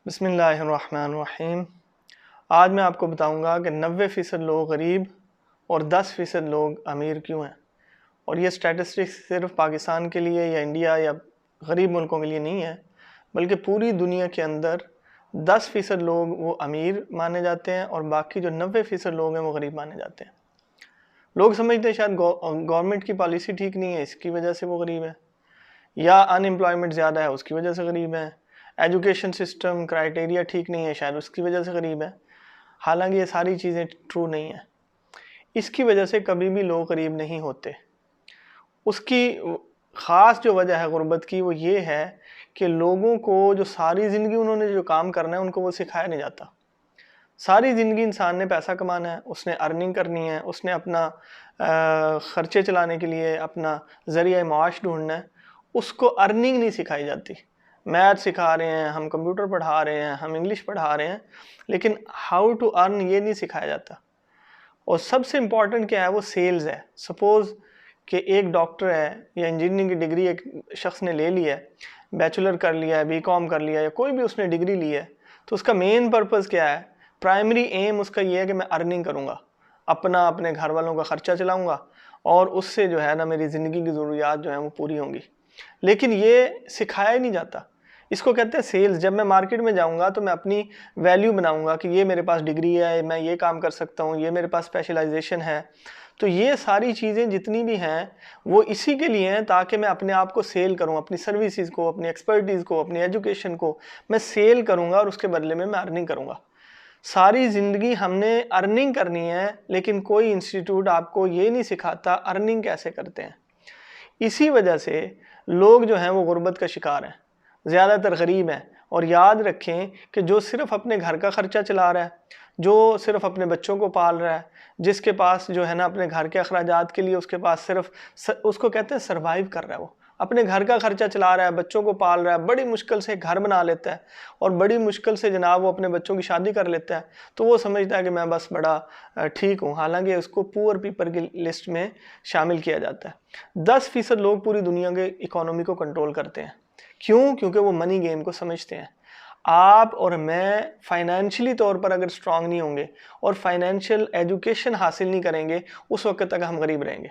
बिस्मिल्लाहिर्रहमानिर्रहीम। आज मैं आपको बताऊंगा कि 90% लोग गरीब और 10% लोग अमीर क्यों हैं। और ये स्टैटिस्टिक्स सिर्फ पाकिस्तान के लिए या इंडिया या गरीब मुल्कों के लिए नहीं है, बल्कि पूरी दुनिया के अंदर 10% लोग वो अमीर माने जाते हैं और बाकी जो 90% लोग हैं वो गरीब माने जाते हैं। लोग समझते हैं शायद गवर्नमेंट की पॉलिसी ठीक नहीं है, इसकी वजह से वो गरीब है, या अनएम्प्लॉयमेंट ज़्यादा है उसकी वजह से गरीब है, एजुकेशन सिस्टम क्राइटेरिया ठीक नहीं है शायद उसकी वजह से गरीब है। हालांकि ये सारी चीज़ें ट्रू नहीं है। इसकी वजह से कभी भी लोग गरीब नहीं होते। उसकी ख़ास जो वजह है गुर्बत की वो ये है कि लोगों को जो सारी ज़िंदगी उन्होंने जो काम करना है उनको वो सिखाया नहीं जाता। सारी ज़िंदगी इंसान ने पैसा कमाना है, उसने अर्निंग करनी है, उसने अपना ख़र्चे चलाने के लिए अपना ज़रिया माश ढूंढना है, उसको अर्निंग नहीं सिखाई जाती। मैथ सिखा रहे हैं, हम कंप्यूटर पढ़ा रहे हैं, हम इंग्लिश पढ़ा रहे हैं, लेकिन हाउ टू अर्न ये नहीं सिखाया जाता। और सबसे इम्पॉर्टेंट क्या है, वो सेल्स है। सपोज़ कि एक डॉक्टर है या इंजीनियरिंग की डिग्री एक शख्स ने ले लिया है, बैचलर कर लिया है, बीकॉम कर लिया है, या कोई भी उसने डिग्री ली है, तो उसका मेन पर्पज़ क्या है, प्राइमरी एम उसका ये है कि मैं अर्निंग करूँगा, अपने घर वालों का ख़र्चा चलाऊँगा और उससे जो है ना मेरी ज़िंदगी की ज़रूरियात जो हैं वो पूरी होंगी। लेकिन ये सिखाया ही नहीं जाता। इसको कहते हैं सेल्स। जब मैं मार्केट में जाऊंगा तो मैं अपनी वैल्यू बनाऊंगा कि ये मेरे पास डिग्री है, मैं ये काम कर सकता हूँ, ये मेरे पास स्पेशलाइजेशन है। तो ये सारी चीज़ें जितनी भी हैं वो इसी के लिए हैं ताकि मैं अपने आप को सेल करूँ, अपनी सर्विसेज को, अपनी एक्सपर्टीज़ को, अपनी एजुकेशन को मैं सेल करूँगा और उसके बदले में मैं अर्निंग करूँगा। सारी ज़िंदगी हमने अर्निंग करनी है, लेकिन कोई इंस्टीट्यूट आपको ये नहीं सिखाता अर्निंग कैसे करते हैं। इसी वजह से लोग जो हैं वो गुर्बत का शिकार हैं, ज़्यादातर गरीब हैं। और याद रखें कि जो सिर्फ अपने घर का ख़र्चा चला रहा है, जो सिर्फ अपने बच्चों को पाल रहा है, जिसके पास जो है ना अपने घर के अखराजात के लिए उसके पास सिर्फ उसको कहते हैं सर्वाइव कर रहा है, वो अपने घर का खर्चा चला रहा है, बच्चों को पाल रहा है, बड़ी मुश्किल से घर बना लेता है और बड़ी मुश्किल से जनाब वो अपने बच्चों की शादी कर लेता है, तो वो समझता है कि मैं बस बड़ा ठीक हूँ। हालांकि उसको पुअर पीपल की लिस्ट में शामिल किया जाता है। 10% लोग पूरी दुनिया के इकोनॉमी को कंट्रोल करते हैं। क्यों? क्योंकि वो मनी गेम को समझते हैं। आप और मैं फाइनेंशियली तौर पर अगर स्ट्रांग नहीं होंगे और फाइनेंशियल एजुकेशन हासिल नहीं करेंगे, उस वक्त तक हम गरीब रहेंगे।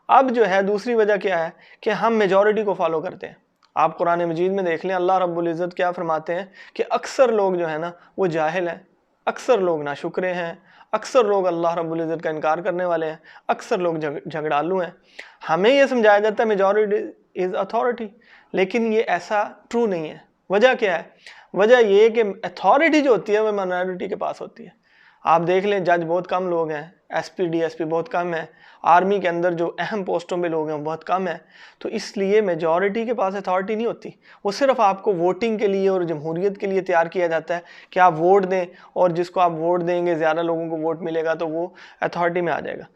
अब जो है दूसरी वजह क्या है कि हम मेजॉरिटी को फॉलो करते हैं। आप कुरान मजीद में देख लें, अल्लाह रब्बुल इज़्ज़त क्या फरमाते हैं कि अक्सर लोग जो है ना वो जाहिल हैं, अक्सर लोग नाशुक्रे हैं, अक्सर लोग अल्लाह रब्बुल इज़्ज़त का इनकार करने वाले हैं, अक्सर लोग झगड़ालू हैं। हमें ये समझाया जाता है मेजॉरिटी इज़ अथॉरिटी, लेकिन ये ऐसा ट्रू नहीं है। वजह क्या है? वजह ये कि अथॉरिटी जो होती है वो माइनॉरिटी के पास होती है। आप देख लें, जज बहुत कम लोग हैं, एसपी डीएसपी बहुत कम है, आर्मी के अंदर जो अहम पोस्टों पे लोग हैं बहुत कम है। तो इसलिए मेजॉरिटी के पास अथॉरिटी नहीं होती। वो सिर्फ आपको वोटिंग के लिए और जमहूरियत के लिए तैयार किया जाता है कि आप वोट दें, और जिसको आप वोट देंगे ज़्यादा लोगों को वोट मिलेगा तो वो अथॉरिटी में आ जाएगा।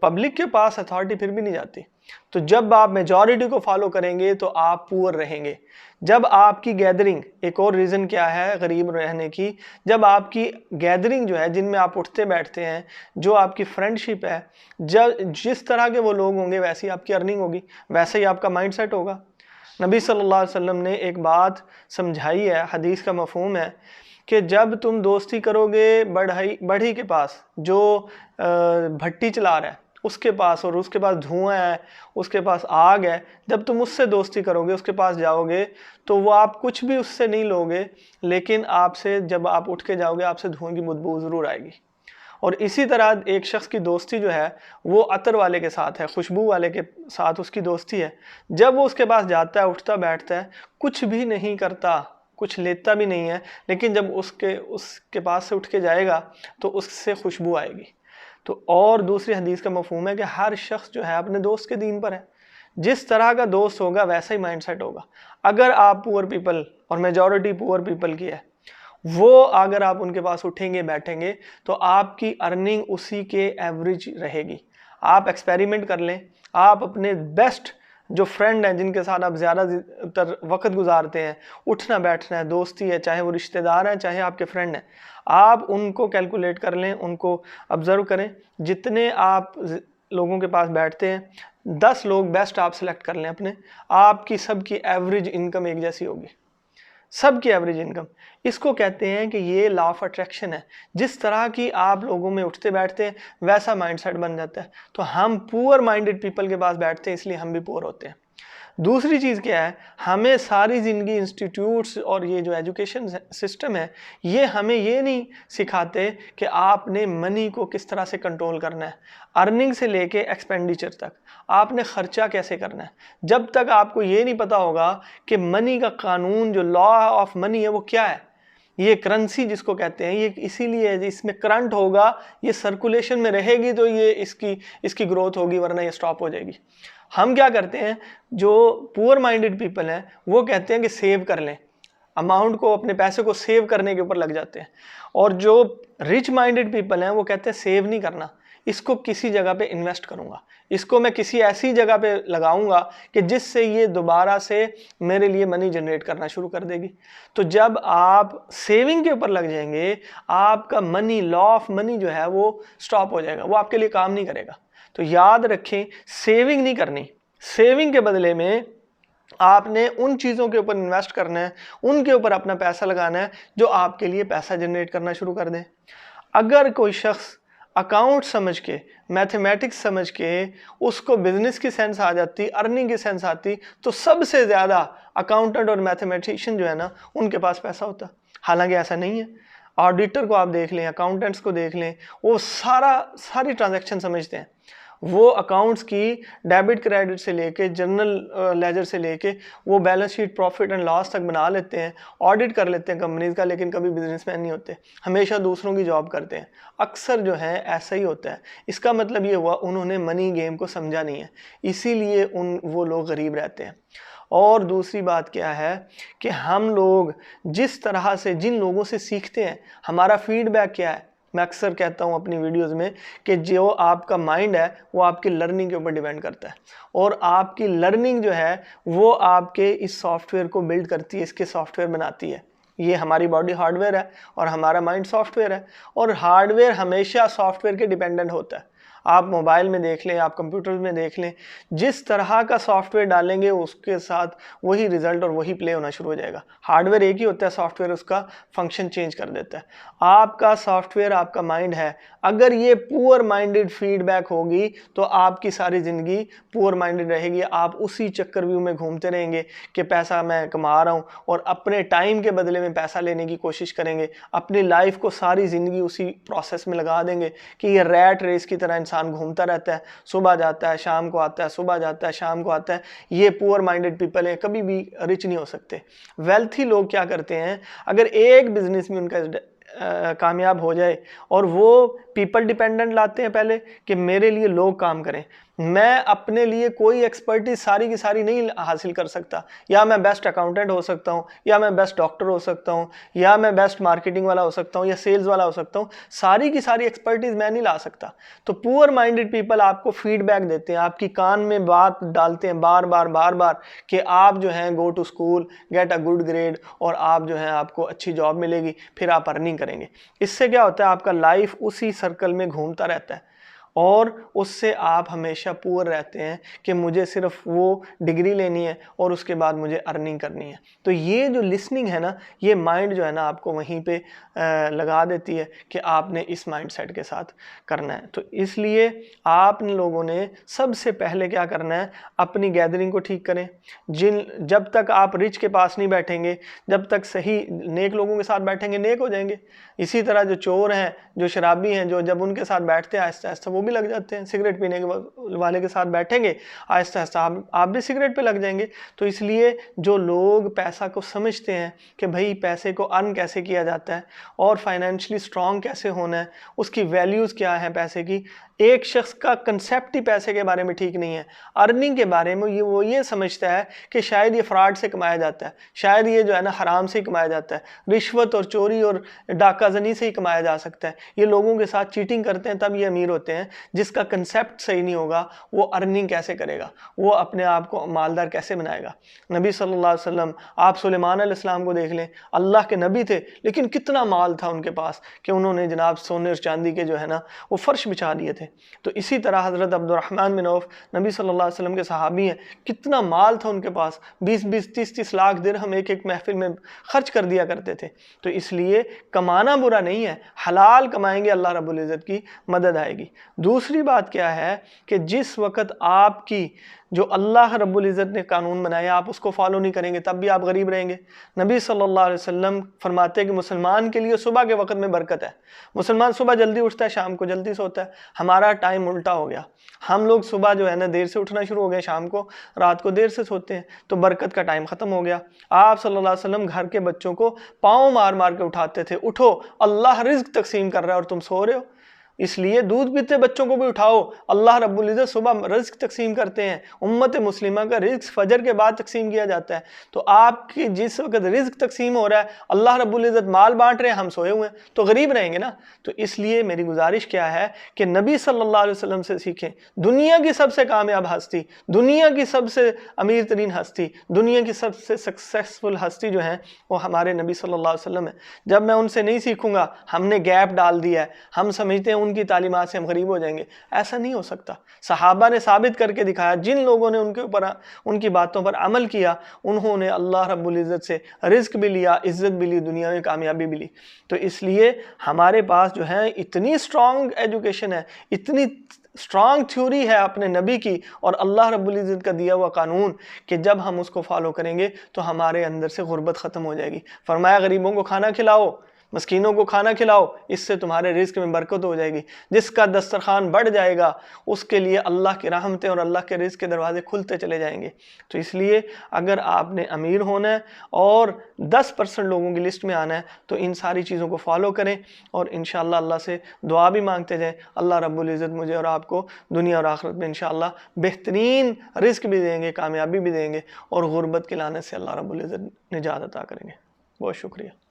पब्लिक के पास अथॉरिटी फिर भी नहीं जाती। तो जब आप मेजॉरिटी को फॉलो करेंगे तो आप पुअर रहेंगे। जब आपकी गैदरिंग, एक और रीज़न क्या है गरीब रहने की, जब आपकी गैदरिंग जो है जिनमें आप उठते बैठते हैं, जो आपकी फ्रेंडशिप है, जब जिस तरह के वो लोग होंगे वैसी आपकी अर्निंग होगी, वैसे ही आपका माइंड सेट होगा। नबी सल्लल्लाहु अलैहि वसल्लम ने एक बात समझाई है, हदीस का मफहूम है कि जब तुम दोस्ती करोगे बढ़ई के पास जो भट्टी चला रहा है उसके पास, और उसके पास धुआं है, उसके पास आग है, जब तुम उससे दोस्ती करोगे, उसके पास जाओगे, तो वो आप कुछ भी उससे नहीं लोगे, लेकिन आपसे जब आप उठ के जाओगे आपसे धुआं की बदबू ज़रूर आएगी। और इसी तरह एक शख्स की दोस्ती जो है वो अतर वाले के साथ है, खुशबू वाले के साथ उसकी दोस्ती है। जब वो उसके पास जाता है, उठता बैठता है, कुछ भी नहीं करता, कुछ लेता भी नहीं है, लेकिन जब उसके पास से उठ के जाएगा तो उससे खुशबू आएगी। तो और दूसरी हदीस का मफहूम है कि हर शख्स जो है अपने दोस्त के दीन पर है। जिस तरह का दोस्त होगा वैसा ही माइंडसेट होगा। अगर आप पुअर पीपल, और मेजॉरिटी पुअर पीपल की है, वो अगर आप उनके पास उठेंगे बैठेंगे तो आपकी अर्निंग उसी के एवरेज रहेगी। आप एक्सपेरिमेंट कर लें, आप अपने बेस्ट जो फ्रेंड हैं जिनके साथ आप ज़्यादातर वक्त गुजारते हैं, उठना बैठना है, दोस्ती है, चाहे वो रिश्तेदार हैं चाहे आपके फ्रेंड हैं, आप उनको कैलकुलेट कर लें, उनको ऑब्ज़र्व करें। जितने आप लोगों के पास बैठते हैं 10 लोग बेस्ट आप सेलेक्ट कर लें अपने, आपकी सबकी एवरेज इनकम एक जैसी होगी। सबकी एवरेज इनकम। इसको कहते हैं कि ये लॉ ऑफ अट्रैक्शन है। जिस तरह की आप लोगों में उठते बैठते हैं वैसा माइंडसेट बन जाता है। तो हम पुअर माइंडेड पीपल के पास बैठते हैं, इसलिए हम भी पुअर होते हैं। दूसरी चीज़ क्या है, हमें सारी ज़िंदगी इंस्टीट्यूट्स और ये जो एजुकेशन सिस्टम है ये हमें ये नहीं सिखाते कि आपने मनी को किस तरह से कंट्रोल करना है, अर्निंग से लेके एक्सपेंडिचर तक आपने ख़र्चा कैसे करना है। जब तक आपको ये नहीं पता होगा कि मनी का कानून, जो लॉ ऑफ मनी है वो क्या है, ये करेंसी जिसको कहते हैं, ये इसीलिए इसमें करंट होगा, ये सर्कुलेशन में रहेगी तो ये इसकी ग्रोथ होगी, वरना ये स्टॉप हो जाएगी। हम क्या करते हैं, जो पुअर माइंडेड पीपल हैं वो कहते हैं कि सेव कर लें, अमाउंट को, अपने पैसे को सेव करने के ऊपर लग जाते हैं। और जो रिच माइंडेड पीपल हैं वो कहते हैं सेव नहीं करना, इसको किसी जगह पे इन्वेस्ट करूंगा, इसको मैं किसी ऐसी जगह पे लगाऊंगा कि जिससे ये दोबारा से मेरे लिए मनी जनरेट करना शुरू कर देगी। तो जब आप सेविंग के ऊपर लग जाएंगे, आपका मनी, लॉ ऑफ मनी जो है वो स्टॉप हो जाएगा, वो आपके लिए काम नहीं करेगा। तो याद रखें, सेविंग नहीं करनी, सेविंग के बदले में आपने उन चीज़ों के ऊपर इन्वेस्ट करना है, उनके ऊपर अपना पैसा लगाना है जो आपके लिए पैसा जनरेट करना शुरू कर दें। अगर कोई शख्स अकाउंट समझ के, मैथमेटिक्स समझ के उसको बिजनेस की सेंस आ जाती, अर्निंग की सेंस आती, तो सबसे ज़्यादा अकाउंटेंट और मैथमेटिशियन जो है ना उनके पास पैसा होता। हालांकि ऐसा नहीं है। ऑडिटर को आप देख लें, अकाउंटेंट्स को देख लें, वो सारी ट्रांजैक्शन समझते हैं। वो अकाउंट्स की डेबिट क्रेडिट से लेके, जनरल लेजर से लेके, वो balance sheet, profit and loss तक बना लेते हैं, ऑडिट कर लेते हैं कंपनीज का, लेकिन कभी बिजनेसमैन नहीं होते, हमेशा दूसरों की जॉब करते हैं। अक्सर जो है ऐसा ही होता है। इसका मतलब ये हुआ उन्होंने मनी गेम को समझा नहीं है, इसीलिए वो लोग गरीब रहते हैं। और दूसरी बात क्या है कि हम लोग जिस तरह से, जिन लोगों से सीखते हैं, हमारा फीडबैक क्या है। मैं अक्सर कहता हूँ अपनी वीडियोस में कि जो आपका माइंड है वो आपकी लर्निंग के ऊपर डिपेंड करता है, और आपकी लर्निंग जो है वो आपके इस सॉफ्टवेयर को बिल्ड करती है, इसके सॉफ्टवेयर बनाती है। ये हमारी बॉडी हार्डवेयर है और हमारा माइंड सॉफ्टवेयर है, और हार्डवेयर हमेशा सॉफ्टवेयर के डिपेंडेंट होता है। आप मोबाइल में देख लें, आप कंप्यूटर में देख लें, जिस तरह का सॉफ्टवेयर डालेंगे उसके साथ वही रिजल्ट और वही प्ले होना शुरू हो जाएगा। हार्डवेयर एक ही होता है, सॉफ्टवेयर उसका फंक्शन चेंज कर देता है। आपका सॉफ्टवेयर आपका माइंड है, अगर ये पुअर माइंडेड फीडबैक होगी तो आपकी सारी ज़िंदगी पुअर माइंडेड रहेगी। आप उसी चक्रव्यूह में घूमते रहेंगे कि पैसा मैं कमा रहा हूँ, और अपने टाइम के बदले में पैसा लेने की कोशिश करेंगे, अपनी लाइफ को सारी ज़िंदगी उसी प्रोसेस में लगा देंगे कि ये रैट रेस की तरह इंसान घूमता रहता है, सुबह जाता है शाम को आता है, सुबह जाता है शाम को आता है। ये पुअर माइंडेड पीपल हैं, कभी भी रिच नहीं हो सकते। वेल्थी लोग क्या करते हैं, अगर एक बिजनेस में उनका कामयाब हो जाए, और वो पीपल डिपेंडेंट लाते हैं पहले कि मेरे लिए लोग काम करें, मैं अपने लिए कोई एक्सपर्टीज सारी की सारी नहीं हासिल कर सकता, या मैं बेस्ट अकाउंटेंट हो सकता हूँ, या मैं बेस्ट डॉक्टर हो सकता हूँ, या मैं बेस्ट मार्केटिंग वाला हो सकता हूँ, या सेल्स वाला हो सकता हूँ, सारी की सारी एक्सपर्टीज मैं नहीं ला सकता। तो पुअर माइंडेड पीपल आपको फीडबैक देते हैं, आपकी कान में बात डालते हैं बार बार कि आप जो हैं go to school, get a good grade, और आप जो हैं आपको अच्छी जॉब मिलेगी, फिर आप अर्निंग करेंगे। इससे क्या होता है, आपका लाइफ उसी सर्कल में घूमता रहता है, और उससे आप हमेशा पुअर रहते हैं कि मुझे सिर्फ वो डिग्री लेनी है और उसके बाद मुझे अर्निंग करनी है। तो ये जो लिसनिंग है ना, ये माइंड जो है ना आपको वहीं पे लगा देती है कि आपने इस माइंडसेट के साथ करना है। तो इसलिए आप लोगों ने सबसे पहले क्या करना है, अपनी गैदरिंग को ठीक करें। जब तक आप रिच के पास नहीं बैठेंगे, जब तक सही नेक लोगों के साथ बैठेंगे, नेक हो जाएंगे। इसी तरह जो चोर हैं, जो शराबी हैं, जो जब उनके साथ बैठते हैं आहिस्ता आहिस्ता वो भी लग जाते हैं। सिगरेट पीने के वाले के साथ बैठेंगे, आहिस्ता आहिस्ता आप भी सिगरेट पे लग जाएंगे। तो इसलिए जो लोग पैसा को समझते हैं कि भाई पैसे को अर्न कैसे किया जाता है और फाइनेंशियली स्ट्रांग कैसे होना है, उसकी वैल्यूज़ क्या है पैसे की, एक शख्स का कंसेप्ट ही पैसे के बारे में ठीक नहीं है। अर्निंग के बारे में वो ये समझता है कि शायद ये फ्रॉड से कमाया जाता है, शायद ये जो है ना हराम से ही कमाया जाता है, रिश्वत और चोरी और डाकाजनी से ही कमाया जा सकता है। ये लोगों के साथ चीटिंग करते हैं तब ये अमीर होते हैं, जिसका कंसेप्ट सही नहीं होगा वो अर्निंग कैसे करेगा, वो अपने आप को मालदार कैसे बनाएगा। नबी सल्लल्लाहु अलैहि वसल्लम, आप सुलेमान अलैहिस्सलाम को देख लें, अल्लाह के नबी थे लेकिन कितना माल था उनके पास कि उन्होंने जनाब सोने और चांदी के जो है ना वो फर्श बिछा दिए थे। तो इसी तरह हज़रत अब्दुर्रहमान बिन औफ नबी सल्लल्लाहु अलैहि वसल्लम के सहाबी हैं, कितना माल था उनके पास, 20-20, 30-30 लाख दिरहम एक एक महफिल में खर्च कर दिया करते थे। तो इसलिए कमाना बुरा नहीं है, हलाल कमाएंगे अल्लाह रब्बुल इज़्ज़त की मदद आएगी। दूसरी बात क्या है कि जिस वक़्त आपकी जो अल्लाह रब्बुल इज़्ज़त ने कानून बनाया आप उसको फॉलो नहीं करेंगे तब भी आप गरीब रहेंगे। नबी सल्लल्लाहु अलैहि वसल्लम फरमाते हैं कि मुसलमान के लिए सुबह के वक़्त में बरकत है। मुसलमान सुबह जल्दी उठता है, शाम को जल्दी सोता है। हमारा टाइम उल्टा हो गया, हम लोग सुबह जो है ना देर से उठना शुरू हो गए, शाम को रात को देर से सोते हैं, तो बरकत का टाइम ख़त्म हो गया। आप सल्लल्लाहु अलैहि वसल्लम घर के बच्चों को पाँव मार मार के उठाते थे, उठो अल्लाह रिज़्क तकसीम कर रहा है और तुम सो रहे हो। इसलिए दूध पीते बच्चों को भी उठाओ, अल्लाह रब्बुल इज़्ज़त सुबह रिज़्क तकसीम करते हैं। उम्मत मुस्लिमा का रिज़्क फजर के बाद तकसीम किया जाता है। तो आपकी जिस वक्त रिज़्क तकसीम हो रहा है, अल्लाह रब्बुल इज़्ज़त माल बांट रहे हैं, हम सोए हुए हैं, तो गरीब रहेंगे ना। तो इसलिए मेरी गुजारिश क्या है कि नबी सल्लल्लाहु अलैहि वसल्लम से सीखें। दुनिया की सबसे कामयाब हस्ती, दुनिया की सबसे अमीर तरीन हस्ती, दुनिया की सबसे सक्सेसफुल हस्ती जो है वो हमारे नबी सल्लल्लाहु अलैहि वसल्लम है। जब मैं उनसे नहीं सीखूंगा, हमने गैप डाल दिया है, हम समझते हैं उनकी तालीमात से हम गरीब हो जाएंगे, ऐसा नहीं हो सकता। सहाबा ने साबित करके दिखाया, जिन लोगों ने उनके ऊपर उनकी बातों पर अमल किया उन्होंने अल्लाह रब्बुल इज़्ज़त से रिज़्क भी लिया, इज़्ज़त भी ली, दुनिया में कामयाबी भी ली। तो इसलिए हमारे पास जो है इतनी स्ट्रॉन्ग एजुकेशन है, इतनी स्ट्रॉन्ग थ्योरी है अपने नबी की और अल्लाह रब्बुल इज़्ज़त का दिया हुआ कानून कि जब हम उसको फॉलो करेंगे तो हमारे अंदर से गुर्बत ख़त्म हो जाएगी। फरमाया गरीबों को खाना खिलाओ, मस्कीनों को खाना खिलाओ, इससे तुम्हारे रिज़्क में बरकत हो जाएगी। जिसका दस्तरखान बढ़ जाएगा उसके लिए अल्लाह की रहमतें और अल्लाह के रिज़्क के दरवाजे खुलते चले जाएंगे। तो इसलिए अगर आपने अमीर होना है और 10% लोगों की लिस्ट में आना है तो इन सारी चीज़ों को फॉलो करें और इंशाअल्लाह अल्लाह से दुआ भी मांगते जाएं। अल्लाह रब्बुल इज़्ज़त मुझे और आपको दुनिया और आखिरत में इंशाअल्लाह बेहतरीन रिज़्क भी देंगे, कामयाबी भी देंगे और गुर्बत के लानत से अल्लाह रब्बुल इज़्ज़त निजात अता करेंगे। बहुत शुक्रिया।